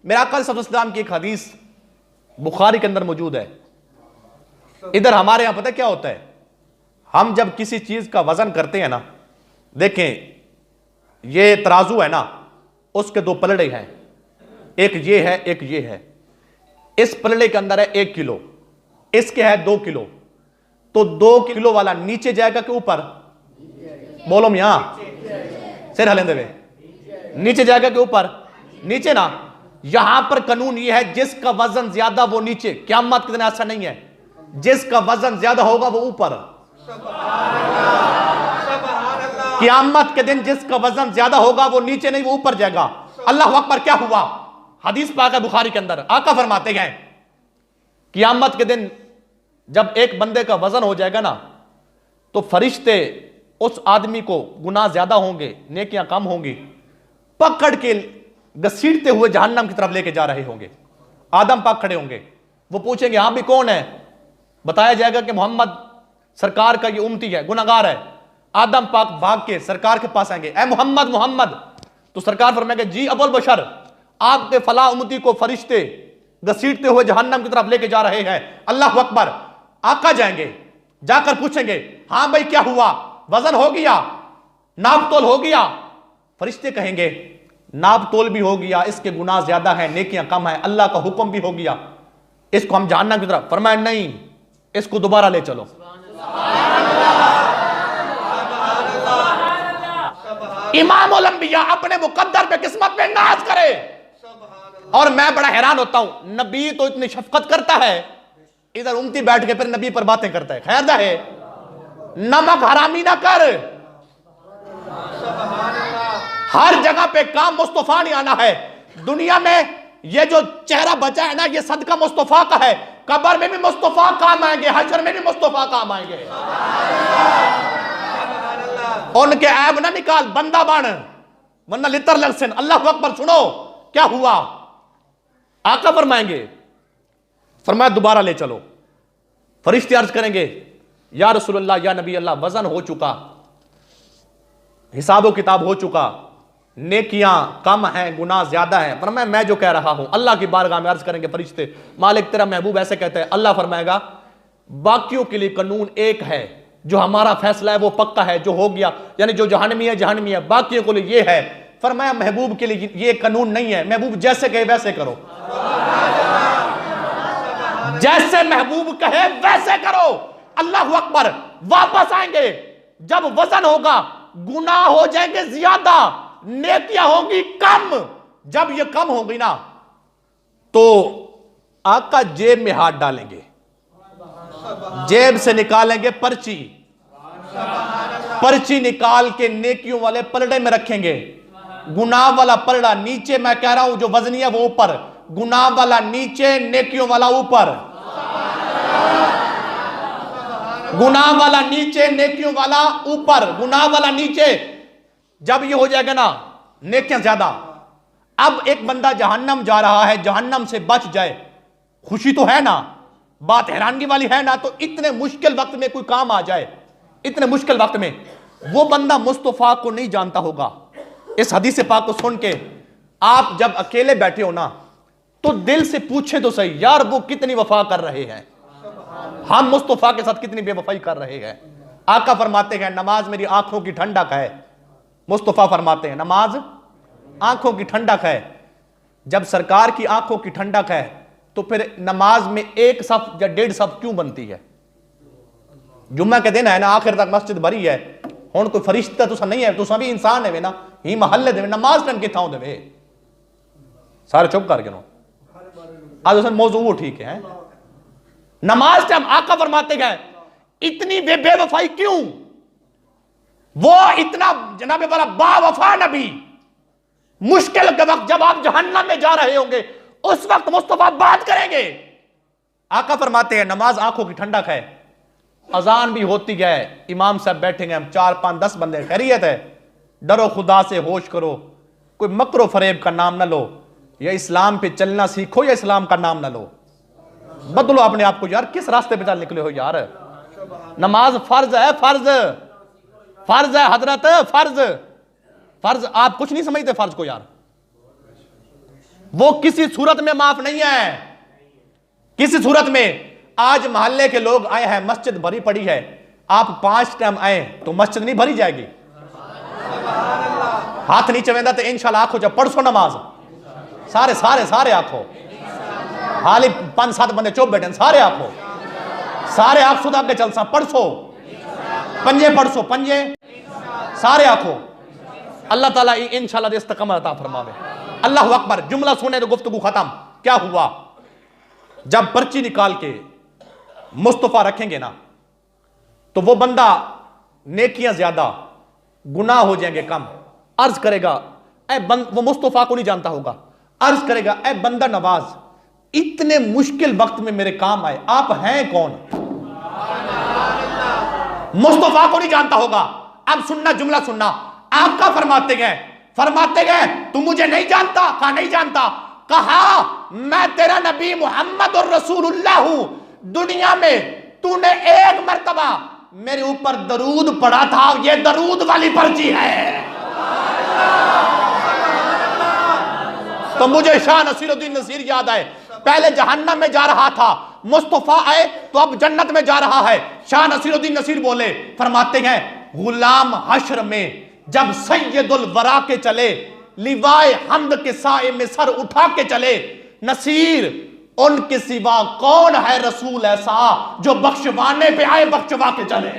मेरे आका सल्लल्लाहु अलैहि वसल्लम की एक हदीस बुखारी के अंदर मौजूद है। इधर हमारे यहां पता क्या होता है, हम जब किसी चीज का वजन करते हैं ना, देखें ये तराजू है ना, उसके दो पलड़े हैं, एक ये है एक ये है। इस पलड़े के अंदर है 1 किलो, इसके है 2 किलो, तो 2 किलो वाला नीचे जाएगा कि ऊपर? बोलो मियां, सिर हलेंदे वे, नीचे जाएगा कि ऊपर? नीचे ना। यहां पर कानून यह है जिसका वजन ज्यादा वो नीचे। क़यामत के दिन ऐसा नहीं है, जिसका वजन ज्यादा होगा वो ऊपर। क़यामत के दिन जिसका वजन ज्यादा होगा वो नीचे नहीं, वो ऊपर जाएगा। अल्लाह अकबर। क्या हुआ? हदीस पाक है बुखारी के अंदर, आका फरमाते हैं क़यामत के दिन जब एक बंदे का वजन हो जाएगा ना, तो फरिश्ते उस आदमी को, गुनाह ज्यादा होंगे नेकियां कम होंगी, पकड़ के घसीटते हुए जहन्नम की तरफ लेके जा रहे होंगे। आदम पाक खड़े होंगे, वो पूछेंगे हाँ भी कौन है? बताया जाएगा कि मोहम्मद सरकार का ये उम्मती है, गुनाहगार है। आदम पाक भाग के सरकार के पास आएंगे, ऐ मोहम्मद मोहम्मद। तो सरकार फरमाएंगे जी अबुल बशर, आपके फला उम्मती को फरिश्ते घसीटते हुए जहन्नम की तरफ लेके जा रहे हैं। अल्लाह अकबर। आका जाएंगे, जाकर पूछेंगे हाँ भाई क्या हुआ, वजन हो गया, नाप तोल हो गया? फरिश्ते कहेंगे नाप तोल भी हो गया, इसके गुनाह ज्यादा है नेकियां कम है, अल्लाह का हुक्म भी हो गया, इसको हम जहन्नम की तरफ। फरमाया नहीं, इसको दोबारा ले चलो। इमाम उल अंबिया अपने मुकद्दर पे किस्मत में नाज करे। और मैं बड़ा हैरान होता हूं, नबी तो इतनी शफकत करता है, इधर उम्मती बैठ के फिर नबी पर बातें करता है। खैर है, नमक हरामी ना कर, हर जगह पे काम मुस्तफा नहीं आना है। दुनिया में ये जो चेहरा बचा है ना, ये सदका मुस्तफा का है। कब्र में भी मुस्तफा काम आएंगे, हशर में भी मुस्तफा काम आएंगे। उनके ऐब ना निकाल, बंदा बन, वरना लितर लहसन। अल्लाह अकबर। सुनो क्या हुआ, आका फरमाएंगे, फरमाया दोबारा ले चलो। फरिश्ते अर्ज करेंगे या रसूलुल्लाह, या नबी अल्लाह, वजन हो चुका, हिसाब किताब हो चुका, नेकियां कम हैं गुनाह ज्यादा हैं। फरमाया मैं जो कह रहा हूं। अल्लाह की बारगाह में अर्ज करेंगे फरिश्ते, मालिक तेरा महबूब ऐसे कहते हैं। अल्लाह फरमाएगा बाकियों के लिए कानून एक है, जो हमारा फैसला है वो पक्का है, जो हो गया, यानी जो जहन्नमी है जहन्नमी है, बाकियों के लिए ये है। फरमाया महबूब के लिए ये कानून नहीं है, महबूब जैसे कहे वैसे करो, जैसे महबूब कहे वैसे करो। अल्लाह अकबर। वापस आएंगे, जब वजन होगा गुनाह हो जाएंगे ज्यादा, नेकियां होंगी कम। जब ये कम होगी ना, तो आका जेब में हाथ डालेंगे, जेब से निकालेंगे पर्ची, पर्ची निकाल के नेकियों वाले पलड़े में रखेंगे। गुनाह वाला पलड़ा नीचे, मैं कह रहा हूं जो वजनी है वो ऊपर, गुनाह वाला नीचे, नेकियों वाला ऊपर। गुनाह वाला नीचे, नेकियों वाला ऊपर, गुनाह वाला नीचे। जब ये हो जाएगा ना, नेकियां ज्यादा। अब एक बंदा जहन्नम जा रहा है, जहन्नम से बच जाए, खुशी तो है ना, बात हैरानगी वाली है ना। तो इतने मुश्किल वक्त में कोई काम आ जाए, इतने मुश्किल वक्त में, वो बंदा मुस्तफा को नहीं जानता होगा। इस हदीस पाक को सुन के आप जब अकेले बैठे हो ना, तो दिल से पूछे तो सही, यार वो कितनी वफा कर रहे हैं, हम मुस्तफा के साथ कितनी बेवफाई कर रहे हैं। आका फरमाते हैं नमाज मेरी आंखों की ठंडक है। मुस्तफा फरमाते हैं नमाज आंखों की ठंडक है। जब सरकार की आंखों की ठंडक है, तो फिर नमाज में एक सफ या 1.5 सफ क्यों बनती है? जुम्मा के दिन है ना, आखिर तक मस्जिद भरी है, हुण कोई फरिश्ता तुसा नहीं है, तुसा भी इंसान है ना, ही महल्ले दे नमाज टाइम किथा दे सारे चुप करके नो। आज उस मौजू वो ठीक है, नमाज टाइम। आका फरमाते हैं इतनी बेवफाई क्यों? वो इतना जनाबे वाला बावफा नबी, मुश्किल के वक्त जब आप जहन्नम में जा रहे होंगे, उस वक्त मुस्तफा बात करेंगे। आका फरमाते हैं नमाज आंखों की ठंडक है। अजान भी होती है, इमाम साहब बैठेंगे, हम 4, 5, 10 बंदे, खैरियत है, डरो खुदा से, होश करो, कोई मकरो फरेब का नाम ना लो, या इस्लाम पे चलना सीखो या इस्लाम का नाम ना लो, बदलो अपने आप को। यार किस रास्ते पे चल निकले हो यार? नमाज फर्ज है, फर्ज फर्ज है हजरत, फर्ज फर्ज। आप कुछ नहीं समझते फर्ज को यार। वो किसी सूरत में माफ नहीं है, किसी सूरत में। आज मोहल्ले के लोग आए हैं, मस्जिद भरी पड़ी है, आप 5 टाइम आए तो मस्जिद नहीं भरी जाएगी? हाथ नीचे वेंदा तो इंशाल्लाह आखो जब पढ़सो नमाज सारे सारे सारे आखो, हाली 5-7 बंदे चुप बैठे सारे आखो, सारे आप सुधा के चलसा पढ़सो, पंजे पढ़सो, पंजे सारे आखो। अल्लाह ताला इंशाल्लाह इस्तकामत अता फरमावे। अल्लाह अकबर। जुमला सुने तो गुफ्तगू खत्म। क्या हुआ, जब पर्ची निकाल के मुस्तफा रखेंगे ना तो वो बंदा नेकियां ज्यादा गुनाह हो जाएंगे कम। अर्ज करेगा वो मुस्तफा को नहीं जानता होगा, अर्ज करेगा ए बंदा नवाज, इतने मुश्किल वक्त में मेरे काम आए, आप हैं कौन? मुस्तफा को नहीं जानता होगा। अब सुनना, जुमला सुनना, आपका फरमाते गए तू मुझे नहीं जानता? कहा नहीं जानता। कहा मैं तेरा नबी मोहम्मद और रसूलुल्लाह हूं। दुनिया में तूने एक मर्तबा मेरे ऊपर दरूद पढ़ा था, ये दरूद वाली पर्ची है। तो मुझे शाह नसीरुद्दीन नसीर याद आए, पहले जहन्नम में जा रहा था, मुस्तफा आए तो अब जन्नत में जा रहा है। शाह नसीरुद्दीन नसीर बोले, फरमाते हैं गुलाम हश्र में जब सैयदुल वरा के चले, लिवाए हमद के साए में सर उठा के चले, नसीर उनके सिवा कौन है रसूल ऐसा जो बख्शवाने पे आए बख्शवा के चले।